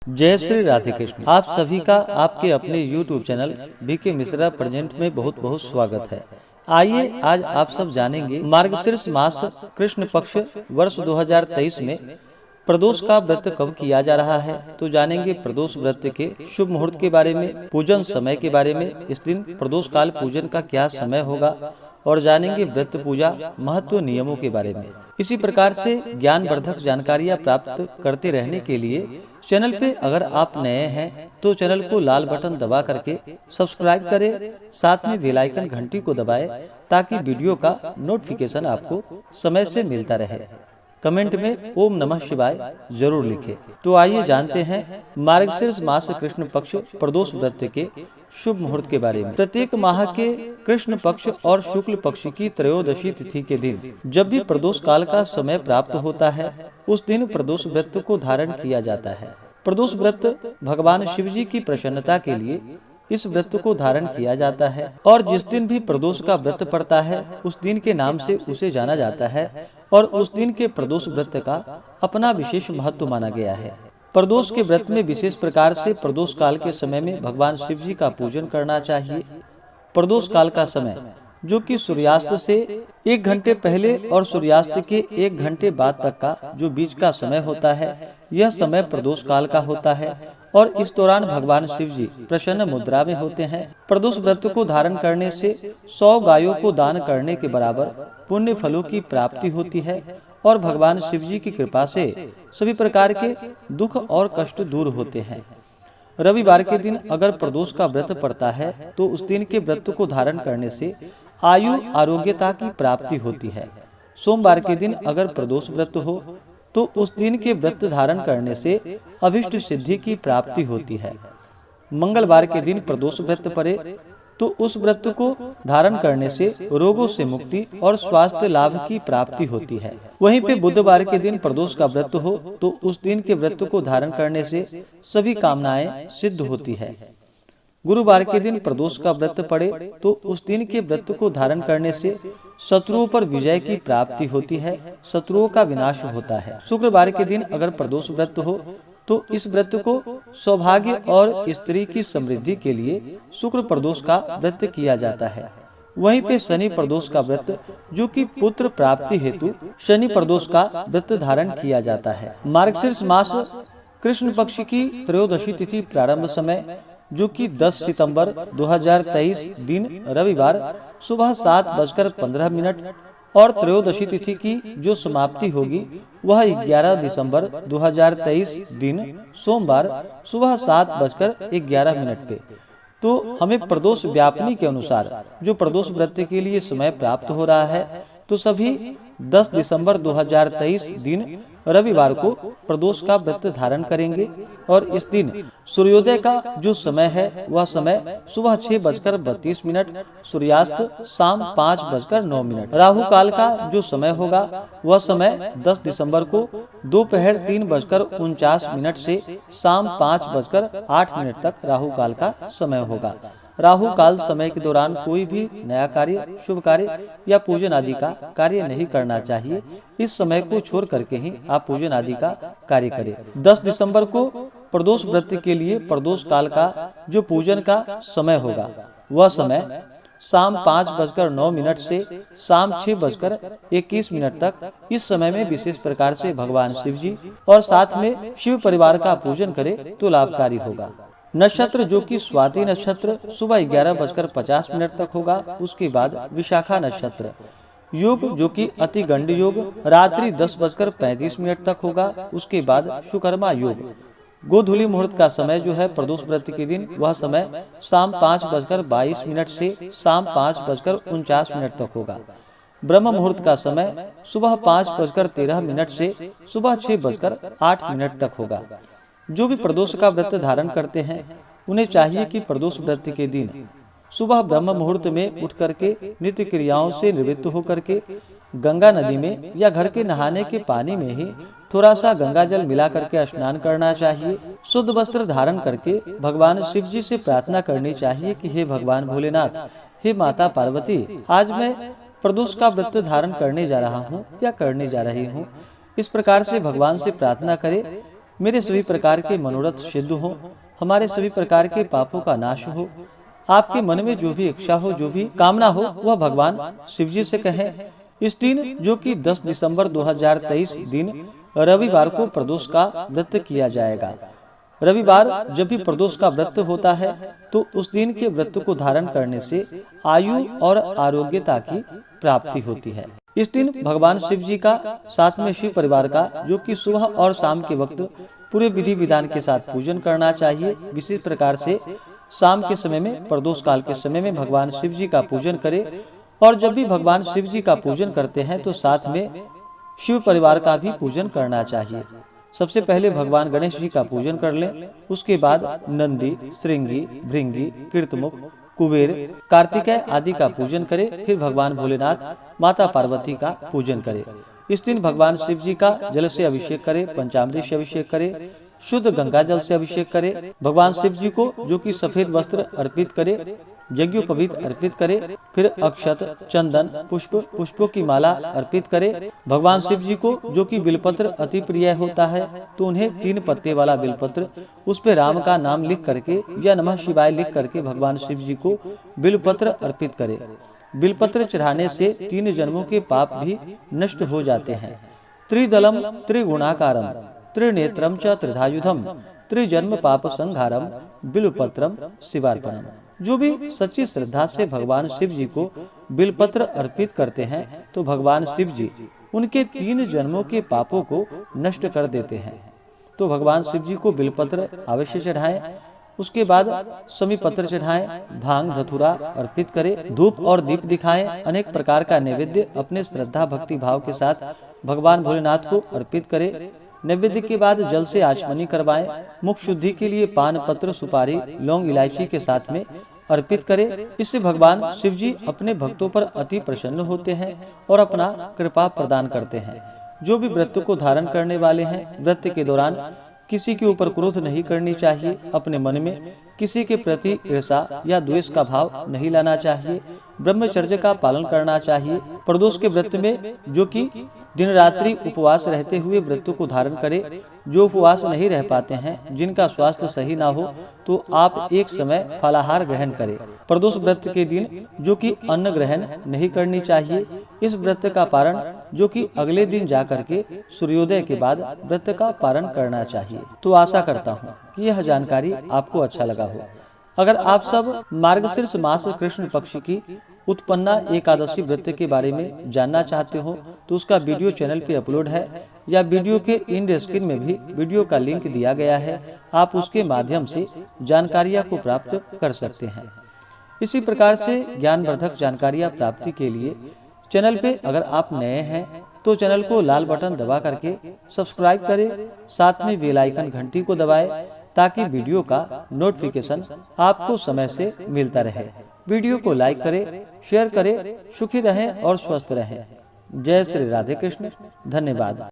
जय श्री राधे कृष्ण। आप सभी का आपके अपने YouTube channel BK Mishra present में बहुत बहुत स्वागत है। आइए आज आप सब जानेंगे मार्गशीर्ष मास कृष्ण पक्ष वर्ष 2023 में प्रदोष का व्रत कब किया जा रहा है। तो जानेंगे प्रदोष व्रत के शुभ मुहूर्त के बारे में, पूजन समय के बारे में, इस दिन प्रदोष काल पूजन का क्या समय होगा और जानेंगे व्रत पूजा महत्व नियमों के बारे में। इसी प्रकार से ज्ञानवर्धक जानकारियां प्राप्त करते रहने के लिए चैनल पे अगर आप नए हैं तो चैनल को लाल बटन दबा करके सब्सक्राइब करें, साथ में बेल आइकन घंटी को दबाएं ताकि वीडियो का नोटिफिकेशन आपको समय से मिलता रहे। कमेंट में ओम नमः शिवाय जरूर लिखें। तो आइए जानते हैं मार्गशीर्ष मास कृष्ण पक्ष प्रदोष व्रत के शुभ मुहूर्त के बारे में। प्रत्येक माह के कृष्ण पक्ष और शुक्ल पक्ष की त्रयोदशी तिथि के दिन जब भी प्रदोष काल का समय प्राप्त होता है, उस दिन प्रदोष व्रत को धारण किया जाता है। प्रदोष व्रत भगवान शिव जी की प्रसन्नता के लिए इस व्रत को धारण किया जाता है और जिस दिन भी प्रदोष का व्रत पड़ता है उस दिन के नाम से उसे जाना जाता है और उस दिन के प्रदोष व्रत का अपना विशेष महत्व माना गया है। प्रदोष के व्रत में विशेष प्रकार से प्रदोष काल के समय में भगवान शिव जी का पूजन करना चाहिए। प्रदोष काल का समय जो कि सूर्यास्त से 1 घंटे पहले और सूर्यास्त के 1 घंटे बाद तक का जो बीच का समय होता है, यह समय प्रदोष काल का होता है और इस दौरान भगवान शिव जी प्रसन्न मुद्रा में होते हैं। प्रदोष व्रत को धारण करने से 100 गायों को दान करने के बराबर पुण्य फलों की प्राप्ति होती है और भगवान शिव जी की कृपा से सभी प्रकार के दुख और कष्ट दूर होते हैं। रविवार के दिन अगर प्रदोष का व्रत पड़ता है तो उस दिन के व्रत को धारण करने से आयु आरोग्यता की प्राप्ति होती है। सोमवार के दिन अगर प्रदोष व्रत हो तो उस दिन के व्रत धारण करने से अभिष्ट सिद्धि की प्राप्ति होती है। मंगलवार के दिन प्रदोष व्रत पड़े तो उस व्रत को धारण करने से रोगों से मुक्ति और स्वास्थ्य लाभ की प्राप्ति होती है। वहीं पे बुधवार के दिन प्रदोष का व्रत हो तो उस दिन के व्रत को धारण करने से सभी कामनाएं सिद्ध होती है। गुरुवार के दिन प्रदोष का व्रत पड़े तो उस दिन के व्रत को धारण करने से शत्रुओं पर विजय की प्राप्ति होती है, शत्रुओं का विनाश होता है। शुक्रवार के दिन अगर प्रदोष व्रत हो तो इस व्रत को सौभाग्य और स्त्री की समृद्धि के लिए शुक्र प्रदोष का व्रत किया जाता है। वहीं पे शनि प्रदोष का व्रत जो कि पुत्र प्राप्ति हेतु शनि प्रदोष का व्रत धारण किया जाता है। मार्गशीर्ष मास कृष्ण पक्ष की त्रयोदशी तिथि प्रारंभ समय जो कि 10 सितंबर 2023 दिन रविवार सुबह 7:15 और त्रयोदशी तिथि की जो समाप्ति होगी वह 11 दिसंबर 2023 दिन सोमवार सुबह 7:11 पे। तो हमें प्रदोष व्यापनी के अनुसार जो प्रदोष व्रत के लिए समय प्राप्त हो रहा है तो सभी 10 दिसंबर 2023 दिन रविवार को प्रदोष का व्रत धारण करेंगे और इस दिन सूर्योदय का जो समय है वह समय सुबह 6:32, सूर्यास्त शाम 5:09। राहु काल का जो समय होगा वह समय 10 दिसंबर को दोपहर 3:49 से शाम 5:08 तक राहु काल का समय होगा। राहु काल समय के दौरान कोई भी नया कार्य, शुभ कार्य या पूजन आदि का कार्य नहीं करना चाहिए। इस समय को छोड़ करके ही आप पूजन आदि का कार्य करें। 10 दिसंबर को प्रदोष व्रत के लिए प्रदोष काल का जो पूजन का समय होगा वह समय शाम 5:09 से शाम 6:21 तक। इस समय में विशेष प्रकार से भगवान शिव जी और साथ में शिव परिवार का पूजन करें तो लाभकारी होगा। नक्षत्र जो कि स्वाति नक्षत्र सुबह 11:50 तक होगा। उसके बाद विशाखा नक्षत्र। योग जो कि अति गंड योग रात्रि 10:35 तक होगा। उसके बाद सुकर्मा योग। गोधूली मुहूर्त का समय जो है प्रदोष व्रत के दिन वह समय शाम 5:22 से शाम 5:49 तक होगा। ब्रह्म मुहूर्त का समय सुबह 5:13 से सुबह 6:08 तक होगा। जो भी प्रदोष का व्रत धारण करते हैं उन्हें चाहिए कि प्रदोष व्रत के दिन सुबह ब्रह्म मुहूर्त में उठ करके नित्य क्रियाओं से निवृत्त होकर के गंगा नदी में या घर के नहाने के पानी में ही थोड़ा सा गंगा जल मिला करके स्नान करना चाहिए। शुद्ध वस्त्र धारण करके भगवान शिव जी से प्रार्थना करनी चाहिए कि हे भगवान भोलेनाथ, हे माता पार्वती, आज मैं प्रदोष का व्रत धारण करने जा रहा हूँ या करने जा रही हूँ। इस प्रकार से भगवान से प्रार्थना करें मेरे सभी प्रकार के मनोरथ सिद्ध हो, हमारे सभी प्रकार के पापों का नाश हो, आपके मन में जो भी इच्छा हो, जो भी कामना हो, वह भगवान शिव जी से कहें। इस दिन जो कि 10 दिसंबर 2023 दिन रविवार को प्रदोष का व्रत किया जाएगा। रविवार जब भी प्रदोष का व्रत होता है तो उस दिन के व्रत को धारण करने से आयु और आरोग्यता की प्राप्ति होती है। इस दिन भगवान शिव जी का साथ में शिव परिवार का जो कि सुबह और शाम के वक्त पूरे विधि विधान के साथ पूजन करना चाहिए। विशेष प्रकार से शाम के समय में, प्रदोष काल के समय में भगवान शिव जी का पूजन करें। और जब भी भगवान शिव जी का पूजन करते हैं तो साथ में शिव परिवार का भी पूजन करना चाहिए। सबसे पहले भगवान गणेश जी का पूजन कर लें, उसके बाद नंदी, श्रृंगी, भृंगी, कीर्तमुख, कुबेर, कार्तिकेय आदि का पूजन करें। फिर भगवान भोलेनाथ, माता पार्वती का पूजन करें। इस दिन भगवान शिव जी का जल से अभिषेक करें, पंचामृत से अभिषेक करें, शुद्ध गंगा जल से अभिषेक करें। भगवान शिव जी को जो कि सफेद वस्त्र अर्पित करें, यज्ञोपवीत अर्पित करें। फिर अक्षत, चंदन, पुष्पों की माला अर्पित करें। भगवान शिव जी को जो कि बिलपत्र अति प्रिय होता है तो उन्हें 3 पत्ते वाला बिलपत्र, उस पे राम का नाम लिख करके या नमः शिवाय लिख करके भगवान शिव जी को बिलपत्र अर्पित करें। बिलपत्र चढ़ाने से 3 जन्मों के पाप भी नष्ट हो जाते हैं। त्रिदलम त्रिगुणाकारम त्रिनेत्रम च त्रिधायुधम त्रिजन्म पाप संहारम बिलपत्रम शिवार्पणम। जो भी सच्ची श्रद्धा से भगवान शिव जी को बिलपत्र अर्पित करते हैं तो भगवान शिव जी उनके 3 जन्मों के पापों को नष्ट कर देते हैं। तो भगवान शिव जी को बिलपत्र अवश्य चढ़ाएं। उसके बाद समी पत्र चढ़ाएं, भांग धतूरा अर्पित करें, धूप और दीप दिखाएं। अनेक प्रकार का नैवेद्य अपने श्रद्धा भक्ति भाव के साथ भगवान भोलेनाथ को अर्पित करें। नैवेद्य के बाद जल से आचमनी करवाएं। मुख शुद्धि के लिए पान पत्र, सुपारी, लौंग, इलायची के साथ में अर्पित करें। इससे भगवान शिव जी अपने भक्तों पर अति प्रसन्न होते हैं और अपना कृपा प्रदान करते हैं। जो भी व्रत को धारण करने वाले हैं, व्रत के दौरान किसी के ऊपर क्रोध नहीं करनी चाहिए। अपने मन में किसी के प्रति ईर्ष्या या द्वेष का भाव नहीं लाना चाहिए। ब्रह्मचर्य का पालन करना चाहिए। प्रदोष के व्रत में जो कि दिन रात्रि उपवास रहते हुए व्रत को धारण करें। जो उपवास नहीं रह पाते हैं, जिनका स्वास्थ्य सही ना हो, तो आप एक समय फलाहार ग्रहण करें। प्रदोष व्रत के दिन जो कि अन्न ग्रहण नहीं करनी चाहिए। इस व्रत का पारण जो कि अगले दिन जाकर के सूर्योदय के बाद व्रत का पारण करना चाहिए। तो आशा करता हूँ कि यह जानकारी आपको अच्छा लगा हो। अगर आप सब मार्गशीर्ष मास कृष्ण पक्ष की उत्पन्ना एकादशी व्रत के बारे में जानना चाहते हो तो उसका वीडियो चैनल पे अपलोड है, या वीडियो के एंड स्क्रीन में भी वीडियो का लिंक दिया गया है। आप उसके माध्यम से जानकारियां को प्राप्त कर सकते हैं। इसी प्रकार से ज्ञानवर्धक जानकारियां प्राप्ति के लिए चैनल पे अगर आप नए हैं तो चैनल को लाल बटन दबा करके सब्सक्राइब करें, साथ में बेल आइकन घंटी को दबाएं ताकि वीडियो का नोटिफिकेशन आपको समय से मिलता रहे। वीडियो को लाइक करें, शेयर करें। सुखी रहें और स्वस्थ रहें। जय श्री राधे कृष्ण। धन्यवाद।